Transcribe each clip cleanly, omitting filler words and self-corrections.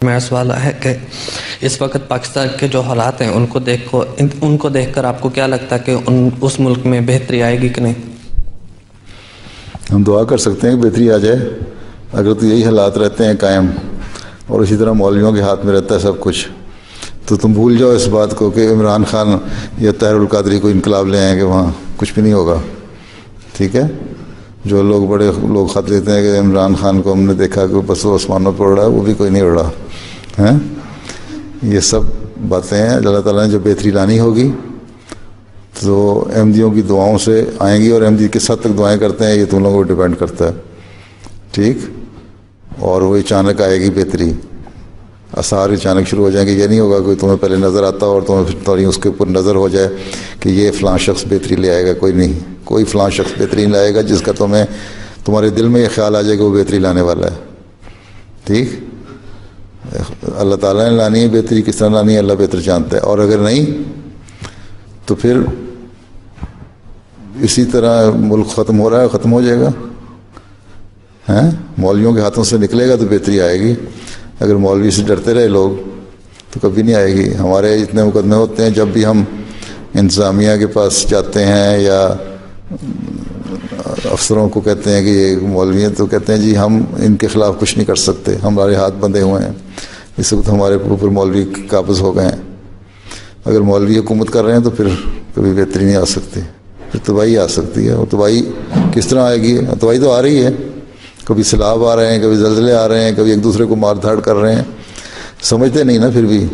میرا سوال ہے کہ اس وقت پاکستان کے جو حالات ہیں ان کو دیکھ کر آپ کو کیا لگتا ہے کہ اس ملک میں بہتری آئے گی کہ نہیں؟ ہم دعا کر سکتے ہیں کہ بہتری آ جائے. اگر تو یہی حالات رہتے ہیں قائم اور اسی طرح مولویوں کے ہاتھ میں رہتا ہے سب کچھ، تو تم بھول جاؤ اس بات کو کہ عمران خان یا طاہر القادری کو انقلاب لے آئیں گے، وہاں کچھ بھی نہیں ہوگا. ٹھیک ہے؟ جو بڑے لوگ خط لیتے ہیں کہ عمران خان کو ہم نے دیکھا کہ بس وہ آسمانوں پر اڑ رہا ہے، وہ بھی کوئی نہیں اڑ رہا ہے. یہ سب باتیں ہیں. اللہ تعالیٰ نے جو بہتری لانی ہوگی تو احمدیوں کی دعاؤں سے آئیں گی، اور احمدی کس حد تک دعائیں کرتے ہیں یہ تم لوگوں کو ڈیپینڈ کرتا ہے. ٹھیک؟ اور وہ اچانک آئے گی بہتری، آثار اچانک شروع ہو جائیں گے. یہ نہیں ہوگا کہ تمہیں پہلے نظر آتا اور تمہیں پھر تھوڑی اس کے اوپر نظر ہو جائے کہ یہ فلاں شخص بہتری لے آئے گا. کوئی نہیں، کوئی فلاں شخص بہتری نہیں لائے گا جس کا تمہارے دل میں یہ خیال آ جائے کہ وہ بہتری لانے والا ہے. ٹھیک؟ اللہ تعالیٰ نے لانی ہے بہتری، کس طرح لانی ہے اللہ بہتر جانتا ہے. اور اگر نہیں تو پھر اسی طرح ملک ختم ہو رہا ہے، ختم ہو جائے گا. مولویوں کے ہاتھوں سے نکلے گا تو بہتری آئے گی. اگر مولوی سے ڈرتے رہے لوگ تو کبھی نہیں آئے گی. ہمارے اتنے مقدمے ہوتے ہیں جب بھی ہم انتظامیہ کے پاس جاتے ہیں یا افسروں کو کہتے ہیں کہ یہ مولوی ہیں، تو کہتے ہیں جی ہم ان کے خلاف کچھ نہیں کر سکتے، ہمارے ہاتھ بندھے ہوئے ہیں، اس وقت ہمارے اوپر مولوی قابض ہو گئے ہیں. اگر مولوی حکومت کر رہے ہیں تو پھر کبھی بہتری نہیں آ سکتی، پھر تباہی آ سکتی ہے. اور تباہی کس طرح آئے گی؟ تباہی تو آ رہی ہے. کبھی سیلاب آ رہے ہیں، کبھی زلزلے آ رہے ہیں، کبھی ایک دوسرے کو مار دھاڑ کر رہے ہیں. سمجھتے نہیں نا. پھر بھی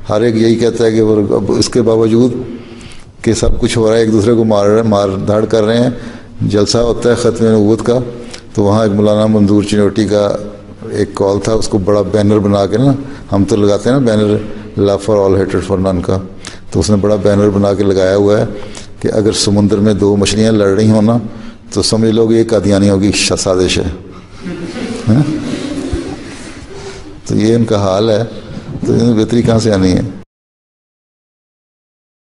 ہر ایک یہی کہتا ہے کہ اب اس کے باوجود کہ سب کچھ ہو رہا ہے ایک دوسرے کو مار دھاڑ کر رہے ہیں. جلسہ ہوتا ہے ختم نبوت کا، تو وہاں ایک مولانا منظور چنوٹی کا ایک کال تھا، اس کو بڑا بینر بنا کے نا، ہم تو لگاتے ہیں نا بینر لو فار آل ہیٹڈ فار نن کا، تو اس نے بڑا بینر بنا کے لگایا ہوا ہے کہ اگر سمندر میں دو مچھلیاں لڑ رہی ہوں نا تو سمجھ لو کہ یہ قادیانیوں کی سازش ہے. تو یہ ان کا حال ہے. تو بہتری کہاں سے آنی ہے؟